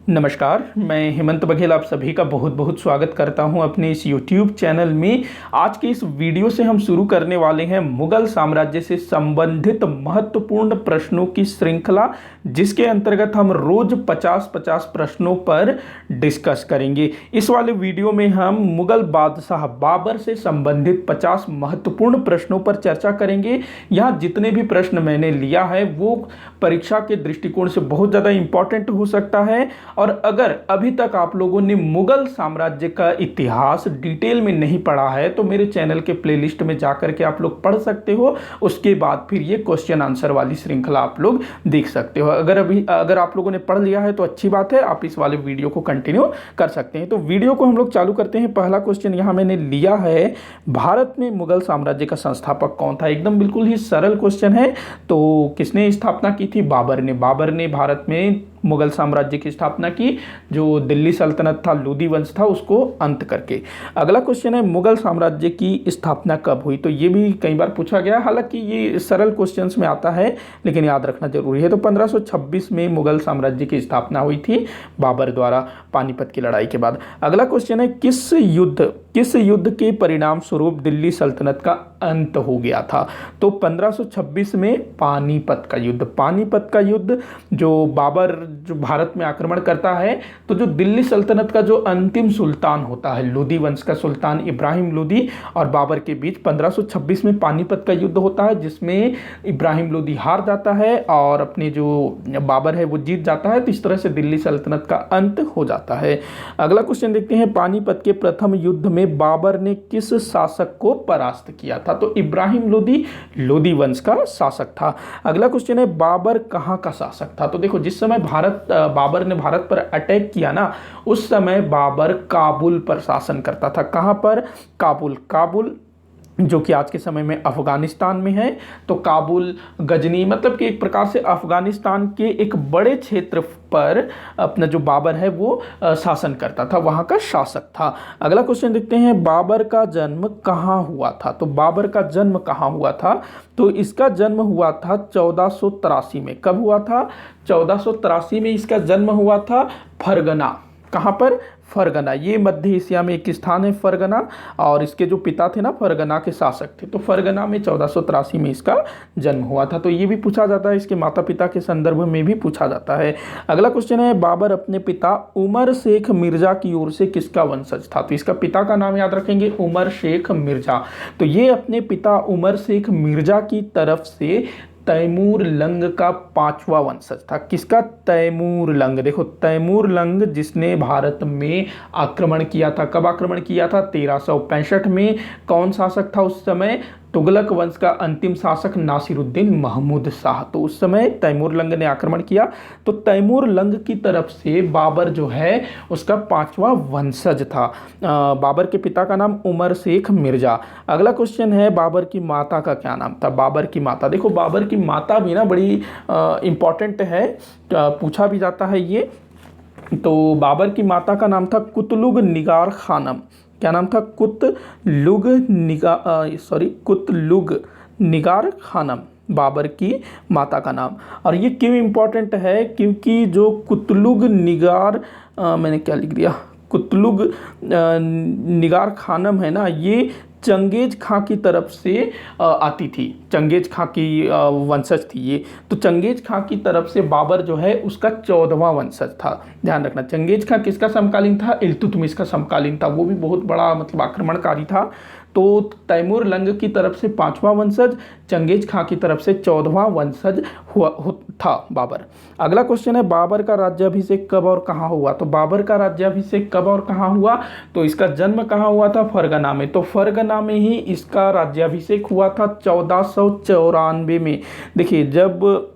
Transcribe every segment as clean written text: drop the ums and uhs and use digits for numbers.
नमस्कार, मैं हेमंत बघेल आप सभी का बहुत बहुत स्वागत करता हूं अपने इस YouTube चैनल में। आज के इस वीडियो से हम शुरू करने वाले हैं मुगल साम्राज्य से संबंधित महत्वपूर्ण प्रश्नों की श्रृंखला, जिसके अंतर्गत हम रोज 50-50 प्रश्नों पर डिस्कस करेंगे। इस वाले वीडियो में हम मुगल बादशाह बाबर से संबंधित 50 महत्वपूर्ण प्रश्नों पर चर्चा करेंगे। यहाँ जितने भी प्रश्न मैंने लिया है वो परीक्षा के दृष्टिकोण से बहुत ज़्यादा इंपॉर्टेंट हो सकता है। और अगर अभी तक आप लोगों ने मुगल साम्राज्य का इतिहास डिटेल में नहीं पढ़ा है तो मेरे चैनल के प्लेलिस्ट में जाकर के आप लोग पढ़ सकते हो। उसके बाद फिर ये क्वेश्चन आंसर वाली श्रृंखला आप लोग देख सकते हो। अगर आप लोगों ने पढ़ लिया है तो अच्छी बात है, आप इस वाले वीडियो को कंटिन्यू कर सकते हैं। तो वीडियो को हम लोग चालू करते हैं। पहला क्वेश्चन यहाँ मैंने लिया है, भारत में मुगल साम्राज्य का संस्थापक कौन था? एकदम बिल्कुल ही सरल क्वेश्चन है। तो किसने स्थापना की थी? बाबर ने। बाबर ने भारत में मुगल साम्राज्य की स्थापना की, जो दिल्ली सल्तनत था, लोदी वंश था, उसको अंत करके। अगला क्वेश्चन है, मुगल साम्राज्य की स्थापना कब हुई? तो ये भी कई बार पूछा गया, हालांकि ये सरल क्वेश्चंस में आता है लेकिन याद रखना जरूरी है। तो 1526 में मुगल साम्राज्य की स्थापना हुई थी बाबर द्वारा, पानीपत की लड़ाई के बाद। अगला क्वेश्चन है, किस युद्ध के परिणाम स्वरूप दिल्ली सल्तनत का अंत हो गया था? तो 1526 में पानीपत का युद्ध जो बाबर जो भारत में आक्रमण करता है, तो जो दिल्ली सल्तनत का जो अंतिम सुल्तान होता है, लोदी वंश का सुल्तान इब्राहिम लोदी और बाबर के बीच 1526 में पानीपत का युद्ध होता है, जिसमें इब्राहिम लोदी हार जाता है और अपने जो बाबर है वो जीत जाता है। तो इस तरह से दिल्ली सल्तनत का अंत हो जाता है। अगला क्वेश्चन देखते हैं, पानीपत के प्रथम युद्ध में बाबर ने किस शासक को परास्त किया था? तो इब्राहिम लोदी वंश का शासक था। अगला क्वेश्चन है, बाबर कहाँ का शासक था? तो देखो, जिस समय बाबर ने भारत पर अटैक किया ना, उस समय बाबर काबुल पर शासन करता था। कहां पर? काबुल जो कि आज के समय में अफगानिस्तान में है। तो काबुल, गजनी, मतलब कि एक प्रकार से अफगानिस्तान के एक बड़े क्षेत्र पर अपना जो बाबर है वो शासन करता था, वहाँ का शासक था। अगला क्वेश्चन देखते हैं, बाबर का जन्म कहाँ हुआ था? तो बाबर का जन्म कहाँ हुआ था? तो इसका जन्म हुआ था 1483 में। कब हुआ था? 1483 में इसका जन्म हुआ था फरगना। कहाँ पर? फरगना। ये मध्य एशिया में एक स्थान है फरगना, और इसके जो पिता थे ना, फरगना के शासक थे। तो फरगना में 1483 में इसका जन्म हुआ था। तो ये भी पूछा जाता है, इसके माता पिता के संदर्भ में भी पूछा जाता है। अगला क्वेश्चन है, बाबर अपने पिता उमर शेख मिर्जा की ओर से किसका वंशज था? तो इसका पिता का नाम याद रखेंगे, उमर शेख मिर्जा। तो ये अपने पिता उमर शेख मिर्जा की तरफ से तैमूर लंग का 5वां वंशज था। किसका? तैमूर लंग। देखो, तैमूर लंग जिसने भारत में आक्रमण किया था। कब आक्रमण किया था? 1365 में। कौन शासक था उस समय? तुगलक वंश का अंतिम शासक नासिरुद्दीन महमूद शाह। तो उस समय तैमूर लंग ने आक्रमण किया। तो तैमूर लंग की तरफ से बाबर जो है उसका 5वां वंशज था। बाबर के पिता का नाम उमर शेख मिर्जा। अगला क्वेश्चन है, बाबर की माता का क्या नाम था? बाबर की माता। देखो, बाबर की माता भी ना बड़ी इंपॉर्टेंट है, पूछा भी जाता है ये। तो बाबर की माता का नाम था कुतलुग निगार खानम। क्या नाम था? कुतलुग निगार खानम, बाबर की माता का नाम। और ये क्यों इंपॉर्टेंट है? क्योंकि जो कुतलुग निगार मैंने क्या लिख दिया, कुतलुग निगार खानम है ना, ये चंगेज खां की तरफ से आती थी। चंगेज खां की वंशज थी ये। तो चंगेज खां की तरफ से बाबर जो है उसका 14वां वंशज था। ध्यान रखना, चंगेज खां किसका समकालीन था? इल्तुतमिश का समकालीन था। वो भी बहुत बड़ा मतलब आक्रमणकारी था। तो तैमूर लंग की तरफ से 5वां वंशज, चंगेज खां की तरफ से 14वां वंशज था बाबर। अगला क्वेश्चन है, बाबर का राज्याभिषेक कब और कहाँ हुआ? तो बाबर का राज्याभिषेक कब और कहाँ हुआ? तो इसका जन्म कहाँ हुआ था? फरगना में। तो फरगना में ही इसका राज्याभिषेक हुआ था 1494 में। देखिए, जब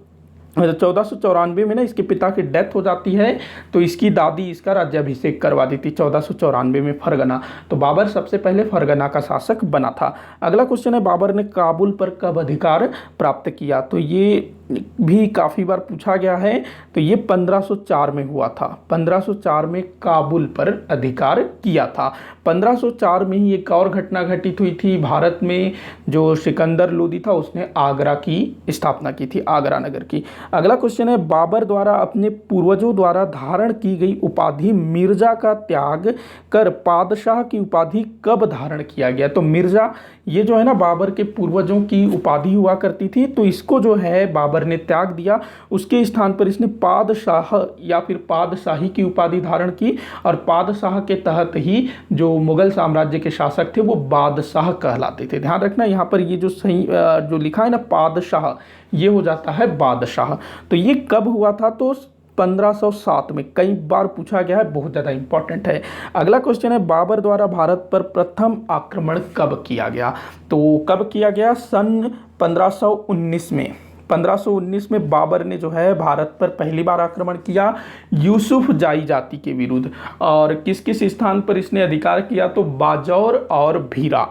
1494 में ना इसके पिता की डेथ हो जाती है, तो इसकी दादी इसका राज्याभिषेक करवा दी थी 1494 में फरगना। तो बाबर सबसे पहले फरगना का शासक बना था। अगला क्वेश्चन है, बाबर ने काबुल पर कब अधिकार प्राप्त किया? तो ये भी काफ़ी बार पूछा गया है। तो ये 1504 में हुआ था, 1504 में काबुल पर अधिकार किया था। 1504 में ही एक और घटना घटित हुई थी भारत में, जो सिकंदर लोदी था उसने आगरा की स्थापना की थी, आगरा नगर की। अगला क्वेश्चन है, बाबर द्वारा अपने पूर्वजों द्वारा धारण की गई उपाधि मिर्जा का त्याग कर पादशाह की उपाधि कब धारण किया गया? तो मिर्जा ये जो है ना बाबर के पूर्वजों की उपाधि हुआ करती थी, तो इसको जो है बाबर ने त्याग दिया, उसके स्थान पर इसने पादशाह या फिर पादशाही की उपाधि धारण की। और पादशाह के तहत ही जो मुगल साम्राज्य के शासक थे वो बादशाह कहलाते थे। ध्यान रखना यहाँ पर ये जो सही जो लिखा है ना पादशाह, ये हो जाता है बादशाह। तो ये कब हुआ था? तो 1507 में। कई बार पूछा गया है, बहुत ज़्यादा इंपॉर्टेंट है। अगला क्वेश्चन है, बाबर द्वारा भारत पर प्रथम आक्रमण कब किया गया? तो कब किया गया? सन 1519 में। 1519 में बाबर ने जो है भारत पर पहली बार आक्रमण किया यूसुफ जाई जाति के विरुद्ध। और किस किस स्थान पर इसने अधिकार किया? तो बाजौर और भीरा,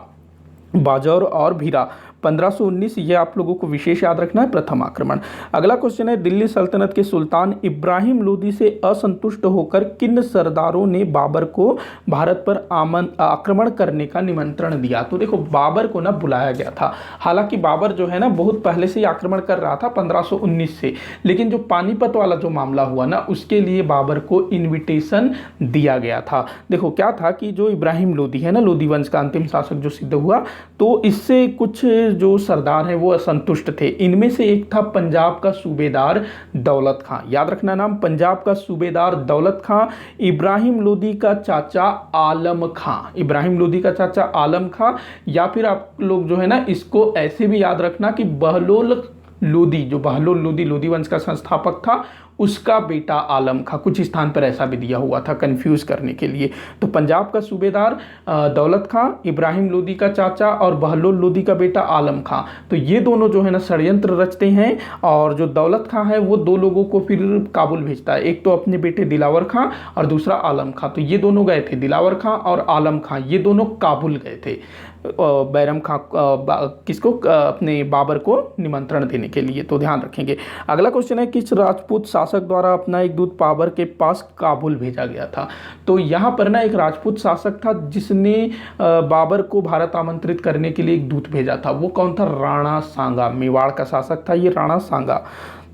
बाजौर और भीरा। 1519 ये आप लोगों को विशेष याद रखना है, प्रथम आक्रमण। अगला क्वेश्चन है, दिल्ली सल्तनत के सुल्तान इब्राहिम लोदी से असंतुष्ट होकर किन सरदारों ने बाबर को भारत पर आक्रमण करने का निमंत्रण दिया? तो देखो बाबर को ना बुलाया गया था। हालांकि बाबर जो है ना बहुत पहले से ही आक्रमण कर रहा था 1519 से, लेकिन जो पानीपत वाला जो मामला हुआ ना उसके लिए बाबर को इन्विटेशन दिया गया था। देखो क्या था कि जो इब्राहिम लोदी है ना, लोदी वंश का अंतिम शासक जो सिद्ध हुआ, तो इससे कुछ जो सरदार हैं वो असंतुष्ट थे। इनमें से एक था पंजाब का सूबेदार दौलत खां। याद रखना नाम, पंजाब का सूबेदार दौलत खां, इब्राहिम लोदी का चाचा आलम खां, इब्राहिम लोदी का चाचा आलम खां, या फिर आप लोग जो है ना इसको ऐसे भी याद रखना कि बहलोल लोदी, जो बहलोल लोदी लोदी वंश का संस्थापक था, उसका बेटा आलम खां। कुछ स्थान पर ऐसा भी दिया हुआ था कंफ्यूज करने के लिए। तो पंजाब का सूबेदार दौलत खां, इब्राहिम लोदी का चाचा और बहलोल लोदी का बेटा आलम खां, तो ये दोनों जो है ना षड्यंत्र रचते हैं। और जो दौलत खां है वो दो लोगों को फिर काबुल भेजता है, एक तो अपने बेटे दिलावर खां और दूसरा आलम खां। तो ये दोनों गए थे, दिलावर खां और आलम खां, ये दोनों काबुल गए थे बैरम खां किसको, अपने बाबर को निमंत्रण देने के लिए। तो ध्यान रखेंगे। अगला क्वेश्चन है, किस राजपूत शासक द्वारा अपना एक दूत बाबर के पास काबुल भेजा गया था? तो यहाँ पर ना एक राजपूत शासक था जिसने बाबर को भारत आमंत्रित करने के लिए एक दूत भेजा था। वो कौन था? राणा सांगा, मेवाड़ का शासक था ये राणा सांगा।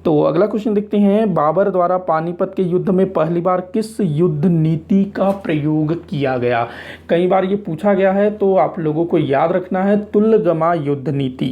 तो अगला क्वेश्चन देखते हैं, बाबर द्वारा पानीपत के युद्ध में पहली बार किस युद्ध नीति का प्रयोग किया गया? कई बार ये पूछा गया है, तो आप लोगों को याद रखना है तुलगमा युद्ध नीति।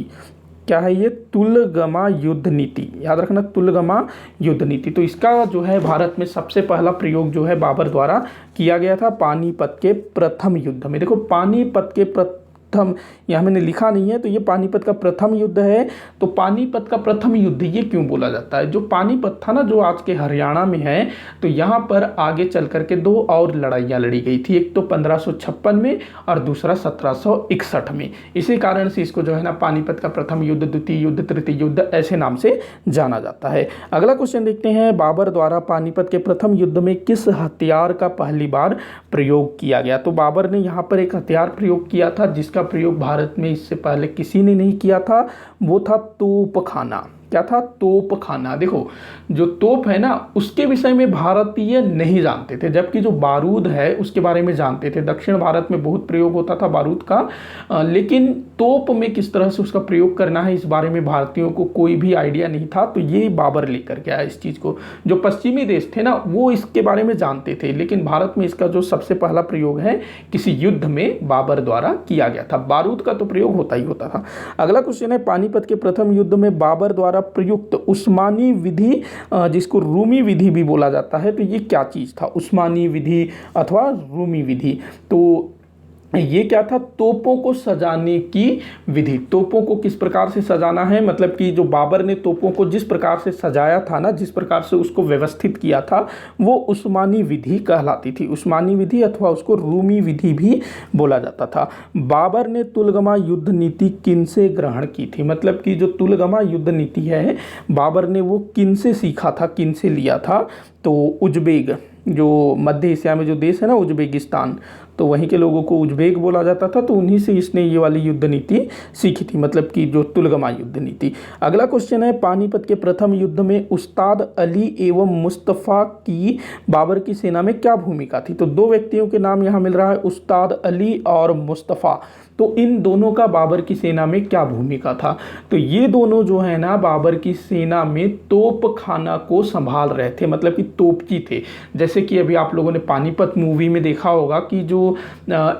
क्या है ये? तुलगमा युद्ध नीति। याद रखना तुलगमा युद्ध नीति। तो इसका जो है भारत में सबसे पहला प्रयोग जो है बाबर द्वारा किया गया था पानीपत के प्रथम युद्ध में। देखो पानीपत के प्रथम, यहाँ मैंने लिखा नहीं है, तो ये पानीपत का प्रथम युद्ध है। तो पानीपत का प्रथम युद्ध ये क्यों बोला जाता है? जो पानीपत था ना, जो आज के हरियाणा में है, तो यहाँ पर आगे चल करके दो और लड़ाइयाँ लड़ी गई थी, एक तो 1556 में और दूसरा 1761 में। इसी कारण से इसको जो है ना पानीपत का प्रथम युद्ध, द्वितीय युद्ध, तृतीय युद्ध ऐसे नाम से जाना जाता है। अगला क्वेश्चन देखते हैं, बाबर द्वारा पानीपत के प्रथम युद्ध में किस हथियार का पहली बार प्रयोग किया गया? तो बाबर ने यहाँ पर एक हथियार प्रयोग किया था जिसका प्रयोग भारत में इससे पहले किसी ने नहीं किया था, वो था तोपखाना। क्या था? तोपखाना। देखो जो तोप है ना उसके विषय में भारतीय नहीं जानते थे, जबकि जो बारूद है उसके बारे में जानते थे। दक्षिण भारत में बहुत प्रयोग होता था बारूद का, लेकिन तोप में किस तरह से उसका प्रयोग करना है इस बारे में भारतीयों को कोई भी आइडिया नहीं था। तो ये बाबर लेकर के आया इस चीज़ को। जो पश्चिमी देश थे ना वो इसके बारे में जानते थे, लेकिन भारत में इसका जो सबसे पहला प्रयोग है किसी युद्ध में बाबर द्वारा किया गया था। बारूद का तो प्रयोग होता ही होता था। अगला क्वेश्चन है, पानीपत के प्रथम युद्ध में बाबर द्वारा प्रयुक्त उस्मानी विधि, जिसको रूमी विधि भी बोला जाता है, तो ये क्या चीज़ था? उस्मानी विधि अथवा रूमी विधि। तो ये क्या था? तोपों को सजाने की विधि। तोपों को किस प्रकार से सजाना है, मतलब कि जो बाबर ने तोपों को जिस प्रकार से सजाया था ना, जिस प्रकार से उसको व्यवस्थित किया था, वो उस्मानी विधि कहलाती थी। उस्मानी विधि अथवा उसको रूमी विधि भी बोला जाता था। बाबर ने तुलगमा युद्ध नीति किन से ग्रहण की थी? मतलब कि जो तुलगमा युद्ध नीति है बाबर ने वो किन से सीखा था, किन से लिया था? तो उज्बेक, जो मध्य एशिया में जो देश है ना उज्बेकिस्तान, तो वहीं के लोगों को उज्बेक बोला जाता था, तो उन्हीं से इसने ये वाली युद्ध नीति सीखी थी, मतलब कि जो तुलगमा युद्ध नीति। अगला क्वेश्चन है, पानीपत के प्रथम युद्ध में उस्ताद अली एवं मुस्तफ़ा की बाबर की सेना में क्या भूमिका थी? तो दो व्यक्तियों के नाम यहाँ मिल रहा है, उस्ताद अली और मुस्तफ़ा। तो इन दोनों का बाबर की सेना में क्या भूमिका था? तो ये दोनों जो है ना बाबर की सेना में तोप खाना को संभाल रहे थे, मतलब कि तोपची थे। जैसे कि अभी आप लोगों ने पानीपत मूवी में देखा होगा कि जो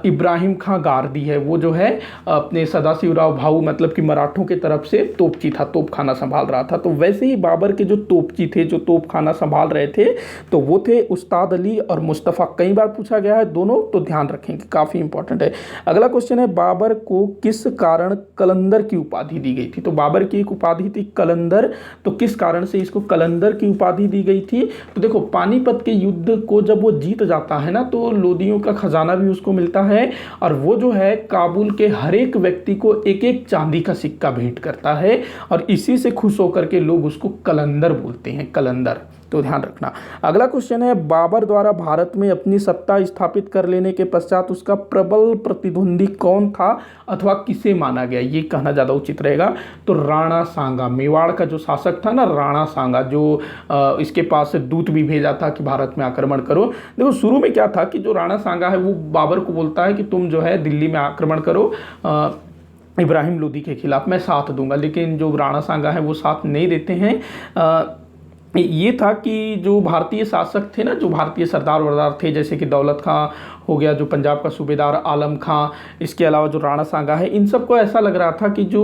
इब्राहिम खां गारदी है वो जो है अपने सदाशिवराव भाऊ मतलब कि मराठों की तरफ से तोपची था, तोप खाना संभाल रहा था। तो वैसे ही बाबर के जो तोपची थे, जो तोप खाना संभाल रहे थे, तो वो थे उस्ताद अली और मुस्तफ़ा। कई बार पूछा गया है दोनों, तो ध्यान रखेंगे, काफ़ी इंपॉर्टेंट है। अगला क्वेश्चन है, बाबर को किस कारण कलंदर की उपाधि दी गई थी? तो बाबर की एक उपाधि थी कलंदर, तो किस कारण से इसको कलंदर की उपाधि दी गई थी? तो देखो, पानीपत के युद्ध को जब वो जीत जाता है ना, तो लोदियों का खजाना भी उसको मिलता है, और वो जो है काबुल के हर एक व्यक्ति को एक एक चांदी का सिक्का भेंट करता है, और इसी से खुश होकर के लोग उसको कलंदर बोलते हैं, कलंदर। तो ध्यान रखना। अगला क्वेश्चन है, बाबर द्वारा भारत में अपनी सत्ता स्थापित कर लेने के पश्चात उसका प्रबल प्रतिद्वंदी कौन था अथवा किसे माना गया? ये कहना ज़्यादा उचित रहेगा। तो राणा सांगा, मेवाड़ का जो शासक था ना राणा सांगा, जो इसके पास से दूत भी भेजा था कि भारत में आक्रमण करो। देखो, शुरू में क्या था कि जो राणा सांगा है वो बाबर को बोलता है कि तुम जो है दिल्ली में आक्रमण करो इब्राहिम लोदी के खिलाफ, मैं साथ दूंगा। लेकिन जो राणा सांगा है वो साथ नहीं देते हैं। ये था कि जो भारतीय शासक थे ना, जो भारतीय सरदार वरदार थे, जैसे कि दौलत खां हो गया, जो पंजाब का सूबेदार आलम खां, इसके अलावा जो राणा सांगा है, इन सबको ऐसा लग रहा था कि जो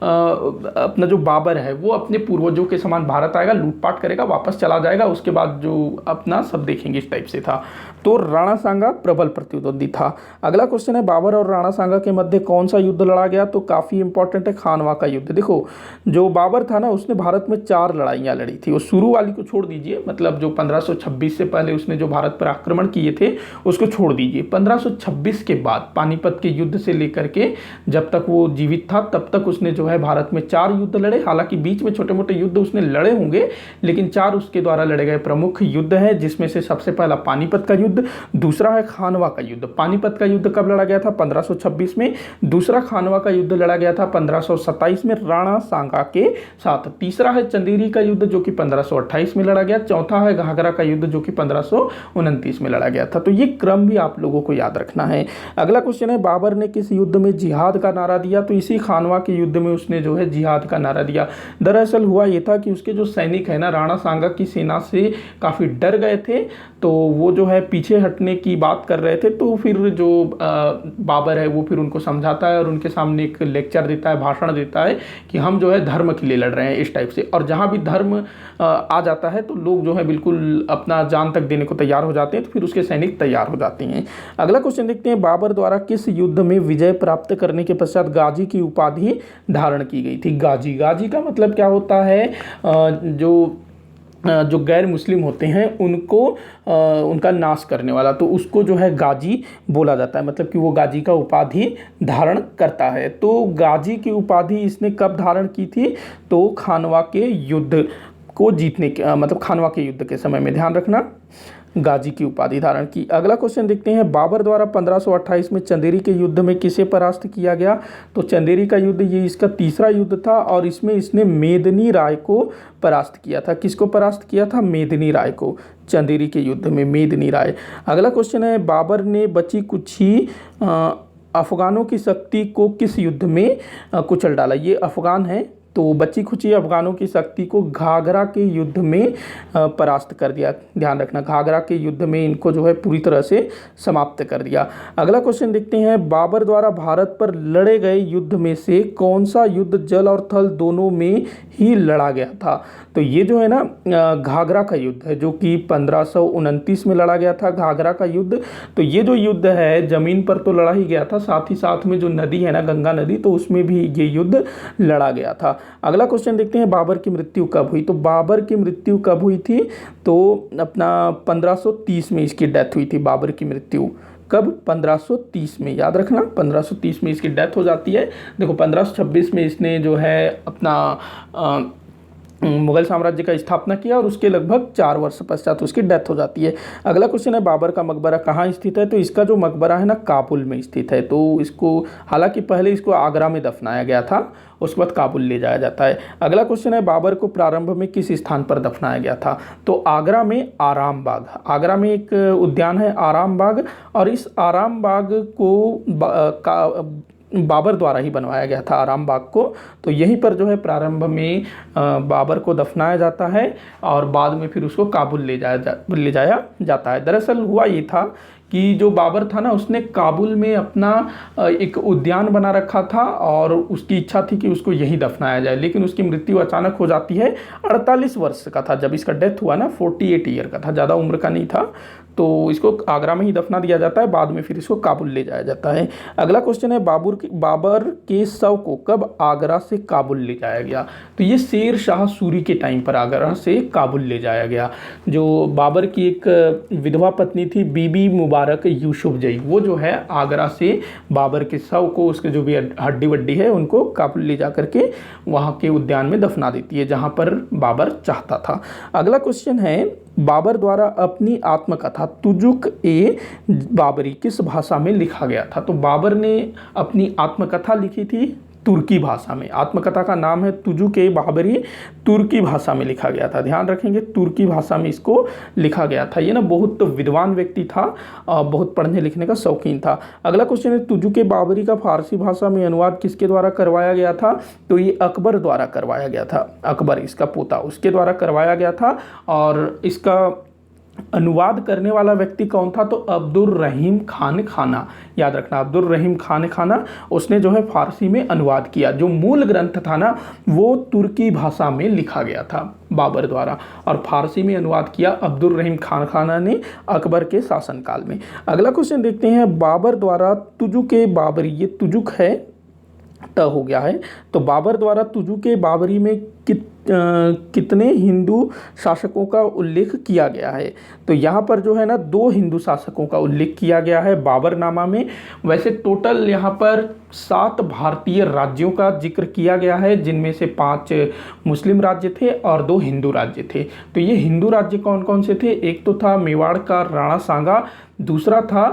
अपना जो बाबर है वो अपने पूर्वजों के समान भारत आएगा, लूटपाट करेगा, वापस चला जाएगा, उसके बाद जो अपना सब देखेंगे, इस टाइप से था। तो राणा सांगा प्रबल प्रतिद्वंदी था। अगला क्वेश्चन है, बाबर और राणा सांगा के मध्य कौन सा युद्ध लड़ा गया? तो काफ़ी इंपॉर्टेंट है, खानवा का युद्ध। देखो, जो बाबर था ना उसने भारत में 4 लड़ाइयाँ लड़ी थी। वो शुरू वाली को छोड़ दीजिए, मतलब जो 1526 से पहले उसने जो भारत पर आक्रमण किए थे उसको छोड़ दीजिए। 1526 के बाद पानीपत के युद्ध से लेकर के जब तक वो जीवित था तब तक उसने जो है भारत में 4 युद्ध लड़े। हालांकि बीच में छोटे मोटे युद्ध उसने लड़े होंगे, लेकिन 4 उसके द्वारा लड़े गए प्रमुख युद्ध है, जिसमें से सबसे पहला पानीपत का युद्ध, दूसरा है खानवा का युद्ध। पानीपत का युद्ध कब लड़ा गया था? 1526 में। दूसरा खानवा का युद्ध लड़ा गया था 1527 में राणा सांगा के साथ। तीसरा है चंदेरी का युद्ध जो कि 1528 में लड़ा गया। चौथा है घाघरा का युद्ध जो कि 1529 में लड़ा गया था। तो ये क्रम भी आप लोगों को याद रखना है। अगला क्वेश्चन है, बाबर ने किस युद्ध में जिहाद का नारा दिया? तो इसी खानवा के युद्ध में उसने जो है जिहाद का नारा दिया। दरअसल हुआ ये था कि उसके जो सैनिक है ना राणा सांगा की सेना से काफ़ी डर गए थे, तो वो जो है पीछे हटने की बात कर रहे थे। तो फिर जो बाबर है वो फिर उनको समझाता है और उनके सामने एक लेक्चर देता है, भाषण देता है कि हम जो है धर्म के लिए लड़ रहे हैं, इस टाइप से। और जहाँ भी धर्म आ जाता है तो लोग जो है बिल्कुल अपना जान तक देने को तैयार हो जाते हैं, तो फिर उसके सैनिक तैयार हो जाते हैं। अगला क्वेश्चन देखते हैं, बाबर द्वारा किस युद्ध में विजय प्राप्त करने के पश्चात गाजी की उपाधि धारण की गई थी? गाजी, गाजी का मतलब क्या होता है? जो गैर मुस्लिम होते हैं उनको उनका नाश करने वाला, तो उसको जो है गाजी बोला जाता है, मतलब कि वो गाजी का उपाधि धारण करता है। तो गाजी की उपाधि इसने कब धारण की थी? तो खानवा के युद्ध को जीतने के मतलब खानवा के युद्ध के समय में, ध्यान रखना, गाजी की उपाधि धारण की। अगला क्वेश्चन देखते हैं, बाबर द्वारा 1528 में चंदेरी के युद्ध में किसे परास्त किया गया? तो चंदेरी का युद्ध ये इसका तीसरा युद्ध था और इसमें इसने मेदिनी राय को परास्त किया था। किसको परास्त किया था? मेदिनी राय को, चंदेरी के युद्ध में मेदिनी राय। अगला क्वेश्चन है, बाबर ने बची कुची अफगानों की शक्ति को किस युद्ध में कुचल डाला? ये अफगान है, तो बची खुची अफगानों की शक्ति को घाघरा के युद्ध में परास्त कर दिया। ध्यान रखना, घाघरा के युद्ध में इनको जो है पूरी तरह से समाप्त कर दिया। अगला क्वेश्चन देखते हैं, बाबर द्वारा भारत पर लड़े गए युद्ध में से कौन सा युद्ध जल और थल दोनों में ही लड़ा गया था? तो ये जो है ना घाघरा का युद्ध है जो कि 1529 में लड़ा गया था, घाघरा का युद्ध। तो ये जो युद्ध है ज़मीन पर तो लड़ा ही गया था, साथ ही साथ में जो नदी है ना गंगा नदी, तो उसमें भी ये युद्ध लड़ा गया था। अगला क्वेश्चन देखते हैं, बाबर की मृत्यु कब हुई? तो बाबर की मृत्यु कब हुई थी? तो अपना 1530 में इसकी डेथ हुई थी। बाबर की मृत्यु कब? 1530 में, याद रखना 1530 में इसकी डेथ हो जाती है। देखो 1526 में इसने जो है अपना मुगल साम्राज्य का स्थापना किया और उसके लगभग 4 वर्ष पश्चात उसकी डेथ हो जाती है। अगला क्वेश्चन है बाबर का मकबरा कहाँ स्थित है? तो इसका जो मकबरा है ना काबुल में स्थित है। तो इसको हालांकि पहले इसको आगरा में दफनाया गया था, उसके बाद काबुल ले जाया जाता है। अगला क्वेश्चन है बाबर को प्रारंभ में किस स्थान पर दफनाया गया था? तो आगरा में आराम बाग, आगरा में एक उद्यान है आराम बाग, और इस आराम बाग को बाबर द्वारा ही बनवाया गया था आराम बाग को। तो यहीं पर जो है प्रारंभ में बाबर को दफनाया जाता है और बाद में फिर उसको काबुल ले जाया जाता है। दरअसल हुआ ये था कि जो बाबर था ना उसने काबुल में अपना एक उद्यान बना रखा था और उसकी इच्छा थी कि उसको यहीं दफनाया जाए, लेकिन उसकी मृत्यु अचानक हो जाती है। 48 वर्ष का था जब इसका डेथ हुआ ना, 48 ईयर का था, ज़्यादा उम्र का नहीं था। तो इसको आगरा में ही दफना दिया जाता है, बाद में फिर इसको काबुल ले जाया जाता है। अगला क्वेश्चन है बाबर के शव को कब आगरा से काबुल ले जाया गया? तो ये शेर शाह सूरी के टाइम पर आगरा से काबुल ले जाया गया। जो बाबर की एक विधवा पत्नी थी बीबी मुबारक यूसुफ जई, वो जो है आगरा से बाबर के शव को, उसके जो भी हड्डी वड्डी है उनको काबुल ले जा करके वहाँ के उद्यान में दफना देती है जहाँ पर बाबर चाहता था। अगला क्वेश्चन है बाबर द्वारा अपनी आत्मकथा तुजुक ए बाबरी किस भाषा में लिखा गया था? तो बाबर ने अपनी आत्मकथा लिखी थी तुर्की भाषा में। आत्मकथा का नाम है तुजुक ए बाबरी, तुर्की भाषा में लिखा गया था। ध्यान रखेंगे तुर्की भाषा में इसको लिखा गया था। ये ना बहुत विद्वान व्यक्ति था, बहुत पढ़ने लिखने का शौकीन था। अगला क्वेश्चन है तुजुक ए बाबरी का फारसी भाषा में अनुवाद किसके द्वारा करवाया गया था? तो ये अकबर द्वारा करवाया गया था। अकबर इसका पोता, उसके द्वारा करवाया गया था। और इसका अनुवाद करने वाला व्यक्ति कौन था? तो अब्दुल रहीम खान खाना। याद रखना अब्दुल रहीम खान खाना, उसने जो है फारसी में अनुवाद किया। जो मूल ग्रंथ था ना वो तुर्की भाषा में लिखा गया था बाबर द्वारा, और फारसी में अनुवाद किया अब्दुल रहीम खान खाना ने अकबर के शासनकाल में। अगला क्वेश्चन देखते हैं बाबर द्वारा तुजुक ए बाबरी, ये तुजुक है त हो गया है। तो बाबर द्वारा तुजुक ए बाबरी में कितने हिंदू शासकों का उल्लेख किया गया है? तो यहाँ पर जो है ना 2 हिंदू शासकों का उल्लेख किया गया है बाबरनामा में। वैसे टोटल यहाँ पर 7 भारतीय राज्यों का जिक्र किया गया है, जिनमें से 5 मुस्लिम राज्य थे और 2 हिंदू राज्य थे। तो ये हिंदू राज्य कौन कौन से थे? एक तो था मेवाड़ का राणा सांगा, दूसरा था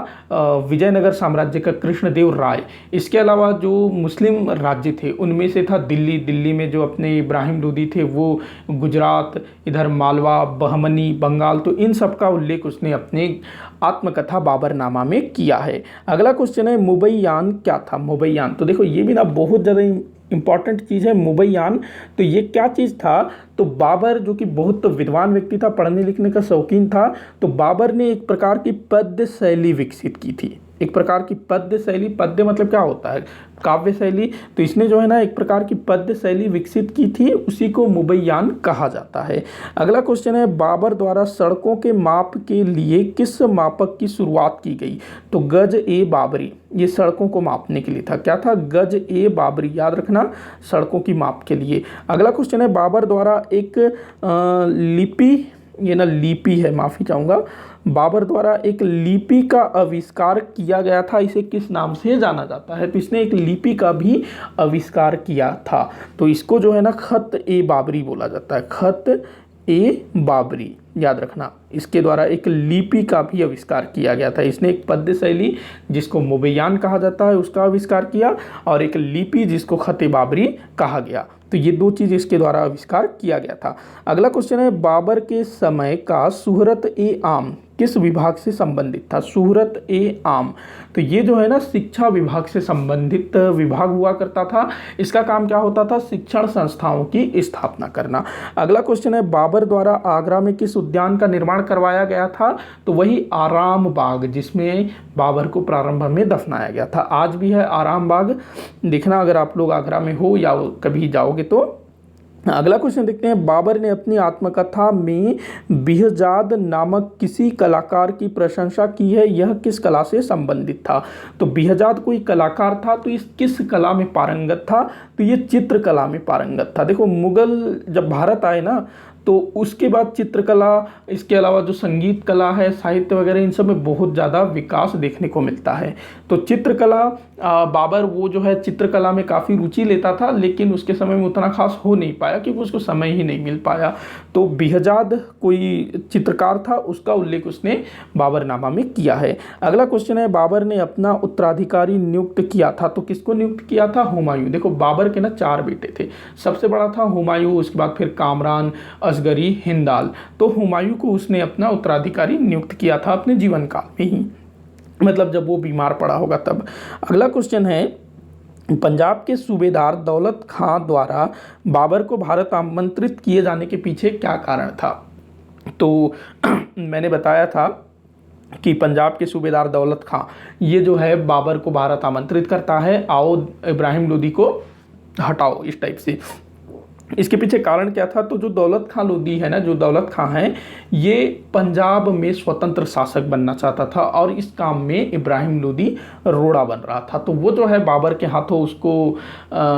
विजयनगर साम्राज्य का कृष्णदेव राय। इसके अलावा जो मुस्लिम राज्य थे उनमें से था दिल्ली में जो अपने इब्राहिम लोदी थे वो, गुजरात, इधर मालवा, बहमनी, बंगाल, तो इन सब का उल्लेख उसने अपने आत्मकथा बाबरनामा में किया है। अगला क्वेश्चन है मुबैयान क्या था? मुबैयान, तो देखो ये भी ना बहुत ज़्यादा इंपॉर्टेंट चीज़ है मुबैयान। तो ये क्या चीज़ था? तो बाबर जो कि बहुत विद्वान व्यक्ति था, पढ़ने लिखने का शौकीन था, तो बाबर ने एक प्रकार की पद्य शैली विकसित की थी। एक प्रकार की पद्य शैली, पद्य मतलब क्या होता है? काव्य शैली। तो इसने जो है ना एक प्रकार की पद्य शैली विकसित की थी, उसी को मुबैयान कहा जाता है। अगला क्वेश्चन है बाबर द्वारा सड़कों के माप के लिए किस मापक की शुरुआत की गई? तो गज ए बाबरी, ये सड़कों को मापने के लिए था। क्या था? गज ए बाबरी, याद रखना, सड़कों की माप के लिए। अगला क्वेश्चन है बाबर द्वारा एक लिपि, ये ना लिपि है, माफ़ी चाहूँगा, बाबर द्वारा एक लिपि का आविष्कार किया गया था, इसे किस नाम से जाना जाता है? तो इसने एक लिपि का भी आविष्कार किया था, तो इसको जो है ना खत ए बाबरी बोला जाता है। खत ए बाबरी, याद रखना, इसके द्वारा एक लिपि का भी आविष्कार किया गया था। इसने एक पद्य शैली जिसको मुबैयान कहा जाता है उसका आविष्कार किया, और एक लिपि जिसको खत ए बाबरी कहा गया। तो ये 2 चीज़ इसके द्वारा आविष्कार किया गया था। अगला क्वेश्चन है बाबर के समय का शोहरत ए आम किस विभाग से संबंधित था? शोहरत ए आम, तो ये जो है ना शिक्षा विभाग से संबंधित विभाग हुआ करता था। इसका काम क्या होता था? शिक्षण संस्थाओं की स्थापना करना। अगला क्वेश्चन है बाबर द्वारा आगरा में किस उद्यान का निर्माण करवाया गया था? तो वही आराम बाग, जिसमें बाबर को प्रारंभ में दफनाया गया था। आज भी है आराम बाग, देखना अगर आप लोग आगरा में हो या कभी जाओगे तो। अगला क्वेश्चन देखते हैं बाबर ने अपनी आत्मकथा में बिहजाद नामक किसी कलाकार की प्रशंसा की है, यह किस कला से संबंधित था? तो बिहजाद कोई कलाकार था, तो इस किस कला में पारंगत था? तो ये चित्रकला में पारंगत था। देखो मुगल जब भारत आए ना तो उसके बाद चित्रकला, इसके अलावा जो संगीत कला है, साहित्य वगैरह, इन सब में बहुत ज़्यादा विकास देखने को मिलता है। तो चित्रकला, बाबर वो जो है चित्रकला में काफ़ी रुचि लेता था, लेकिन उसके समय में उतना खास हो नहीं पाया क्योंकि उसको समय ही नहीं मिल पाया। तो बेहजाद कोई चित्रकार था, उसका उल्लेख उसने बाबरनामा में किया है। अगला क्वेश्चन है, बाबर ने अपना उत्तराधिकारी नियुक्त किया था, तो किसको नियुक्त किया था? हुमायूं। देखो बाबर के ना 4 बेटे थे, सबसे बड़ा था हुमायूं, उसके बाद फिर कामरान, असगरी, हिंदाल। तो हुमायूं को उसने अपना उत्तराधिकारी नियुक्त किया था अपने जीवन काल में ही, मतलब जब वो बीमार पड़ा होगा तब। अगला क्वेश्चन है, पंजाब के सूबेदार दौलत खां द्वारा बाबर को भारत आमंत्रित किए जाने के पीछे क्या कारण था? तो मैंने बताया था कि पंजाब के सूबेदार दौलत खां ये जो है बाबर को भारत आमंत्रित करता है, आओ इब्राहिम लोदी को हटाओ, इस टाइप से। इसके पीछे कारण क्या था? तो जो दौलत खां लोदी है ना, जो दौलत खां है, ये पंजाब में स्वतंत्र शासक बनना चाहता था और इस काम में इब्राहिम लोदी रोड़ा बन रहा था। तो वो जो है बाबर के हाथों उसको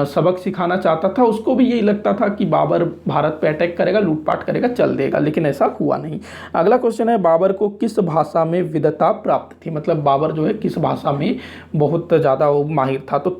सबक सिखाना चाहता था। उसको भी यही लगता था कि बाबर भारत पे अटैक करेगा, लूटपाट करेगा, चल देगा, लेकिन ऐसा हुआ नहीं। अगला क्वेश्चन है, बाबर को किस भाषा में विद्वता प्राप्त थी? मतलब बाबर जो है किस भाषा में बहुत ज़्यादा वो माहिर था? तो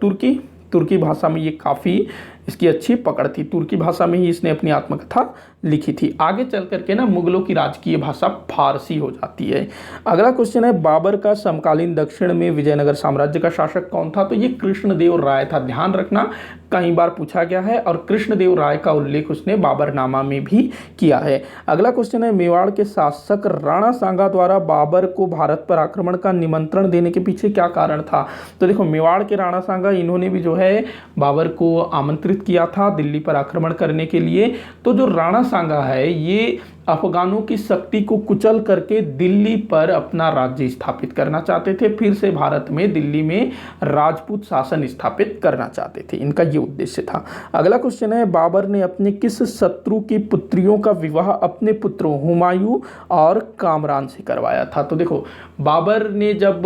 तुर्की भाषा में ये काफ़ी इसकी अच्छी पकड़ थी। तुर्की भाषा में ही इसने अपनी आत्मकथा लिखी थी। आगे चल करके ना मुगलों की राजकीय भाषा फारसी हो जाती है। अगला क्वेश्चन है, बाबर का समकालीन दक्षिण में विजयनगर साम्राज्य का शासक कौन था? तो ये कृष्णदेव राय था। ध्यान रखना, कई बार पूछा गया है और कृष्णदेव राय का उल्लेख उसने बाबरनामा में भी किया है। अगला क्वेश्चन है, मेवाड़ के शासक राणा सांगा द्वारा बाबर को भारत पर आक्रमण का निमंत्रण देने के पीछे क्या कारण था? तो देखो मेवाड़ के राणा सांगा, इन्होंने भी जो है बाबर को आमंत्रित किया था दिल्ली पर आक्रमण करने के लिए। तो जो राणा सांगा है, ये अफगानों की शक्ति को कुचल करके दिल्ली पर अपना राज्य स्थापित करना चाहते थे, फिर से भारत में दिल्ली में राजपूत शासन स्थापित करना चाहते थे, इनका ये उद्देश्य था। अगला क्वेश्चन है, बाबर ने अपने किस शत्रु की पुत्रियों का विवाह अपने पुत्रों हुमायूं और कामरान से करवाया था? तो देखो बाबर ने जब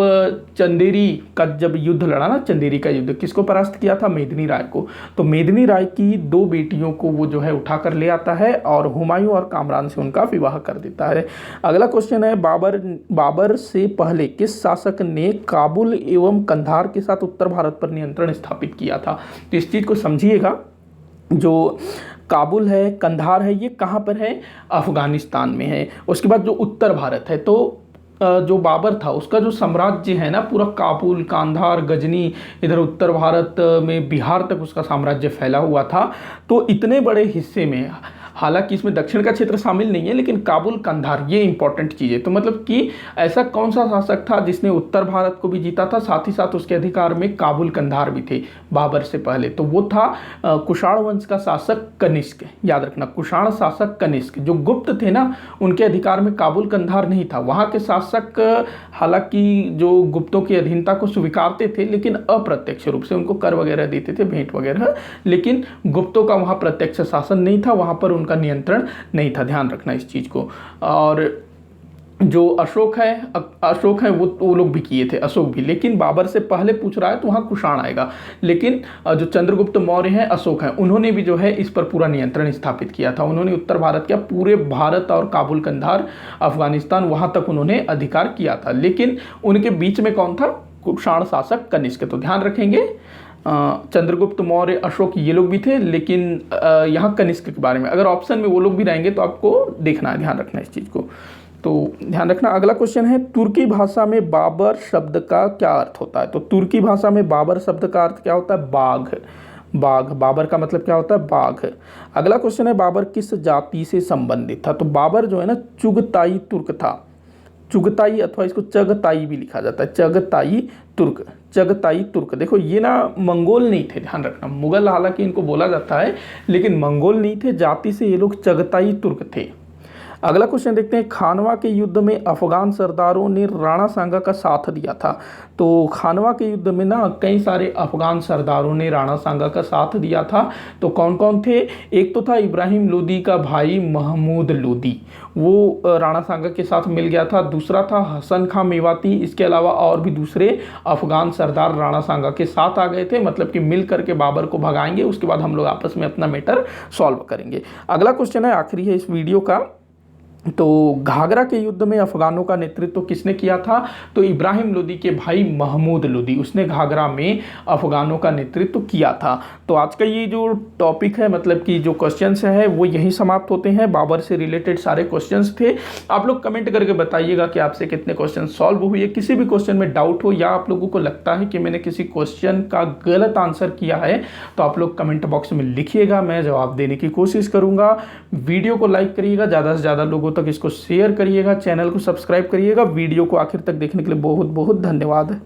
चंदेरी का जब युद्ध लड़ा ना, चंदेरी का युद्ध, किसको परास्त किया था? मेदिनी राय को। तो मेदिनी राय की 2 बेटियों को वो जो है उठाकर ले आता है और हुमायूं और कामरान से उनका विवाह कर देता है। अगला क्वेश्चन है, बाबर से पहले किस शासक ने काबुल एवं कंधार के साथ उत्तर भारत पर नियंत्रण स्थापित किया था? तो इस चीज को समझिएगा, जो काबुल है, कंधार है, ये कहाँ पर है? अफगानिस्तान में है। उसके बाद जो उत्तर भारत है, तो जो बाबर था उसका जो साम्राज्य है ना, पूरा काबुल, कांधार, गजनी, इधर उत्तर भारत में बिहार तक उसका साम्राज्य फैला हुआ था। तो इतने बड़े हिस्से में, हालांकि इसमें दक्षिण का क्षेत्र शामिल नहीं है, लेकिन काबुल, कंधार, ये इंपॉर्टेंट चीज़ है। तो मतलब कि ऐसा कौन सा शासक था जिसने उत्तर भारत को भी जीता था, साथ ही साथ उसके अधिकार में काबुल, कंधार भी थे बाबर से पहले? तो वो था कुषाण वंश का शासक कनिष्क। याद रखना, कुषाण शासक कनिष्क। जो गुप्त थे ना, उनके अधिकार में काबुल, कंधार नहीं था। वहाँ के शासक हालांकि जो गुप्तों की अधीनता को स्वीकारते थे, लेकिन अप्रत्यक्ष रूप से उनको कर वगैरह देते थे, भेंट वगैरह, लेकिन गुप्तों का वहाँ प्रत्यक्ष शासन नहीं था, वहाँ पर का नियंत्रण नहीं था। ध्यान रखना इस चीज को। और जो अशोक है वो लोग भी किए थे, अशोक भी, लेकिन बाबर से पहले पूछ रहा है तो वहाँ कुषाण आएगा। लेकिन जो चंद्रगुप्त मौर्य हैं, अशोक हैं, उन्होंने भी जो है इस पर पूरा नियंत्रण स्थापित किया था। उन्होंने उत्तर भारत क्या, पूरे भारत और काबुल, कंधार, अफगानिस्तान, वहाँ तक उन्होंने अधिकार किया था। लेकिन उनके बीच में कौन था? कुषाण शासक कनिष्क। तो ध्यान रखेंगे, चंद्रगुप्त मौर्य, अशोक, ये लोग भी थे, लेकिन यहाँ कनिष्क के बारे में अगर ऑप्शन में वो लोग भी रहेंगे तो आपको देखना है, ध्यान रखना इस चीज़ को। तो ध्यान रखना। अगला क्वेश्चन है, तुर्की भाषा में बाबर शब्द का क्या अर्थ होता है? तो तुर्की भाषा में बाबर शब्द का अर्थ क्या होता है? बाघ। बाबर का मतलब क्या होता है? बाघ। अगला क्वेश्चन है, बाबर किस जाति से संबंधित था? तो बाबर जो है ना, चुगताई तुर्क था। चुगताई अथवा इसको चगताई भी लिखा जाता है, चगताई तुर्क। देखो ये ना मंगोल नहीं थे, ध्यान रखना। मुगल हालांकि इनको बोला जाता है, लेकिन मंगोल नहीं थे, जाति से ये लोग चगताई तुर्क थे। अगला क्वेश्चन देखते हैं, खानवा के युद्ध में अफगान सरदारों ने राणा सांगा का साथ दिया था। तो खानवा के युद्ध में ना कई सारे अफगान सरदारों ने राणा सांगा का साथ दिया था। तो कौन कौन थे? एक तो था इब्राहिम लोदी का भाई महमूद लोदी, वो राणा सांगा के साथ मिल गया था। दूसरा था हसन खां मेवाती, इसके अलावा और भी दूसरे अफगान सरदार राणा सांगा के साथ आ गए थे, मतलब कि मिल करके बाबर को भगाएंगे, उसके बाद हम लोग आपस में अपना मैटर सॉल्व करेंगे। अगला क्वेश्चन है, आखिरी है इस वीडियो का। तो घाघरा के युद्ध में अफगानों का नेतृत्व किसने किया था? तो इब्राहिम लोदी के भाई महमूद लोदी, उसने घाघरा में अफगानों का नेतृत्व किया था। तो आज का ये जो टॉपिक है, मतलब कि जो क्वेश्चंस है वो यही समाप्त होते हैं। बाबर से रिलेटेड सारे क्वेश्चंस थे। आप लोग कमेंट करके बताइएगा कि आपसे कितने क्वेश्चन सॉल्व हुए। किसी भी क्वेश्चन में डाउट हो या आप लोगों को लगता है कि मैंने किसी क्वेश्चन का गलत आंसर किया है, तो आप लोग कमेंट बॉक्स में लिखिएगा, मैं जवाब देने की कोशिश करूंगा। वीडियो को लाइक करिएगा, ज़्यादा से ज़्यादा लोगों तक इसको शेयर करिएगा, चैनल को सब्सक्राइब करिएगा। वीडियो को आखिर तक देखने के लिए बहुत बहुत धन्यवाद।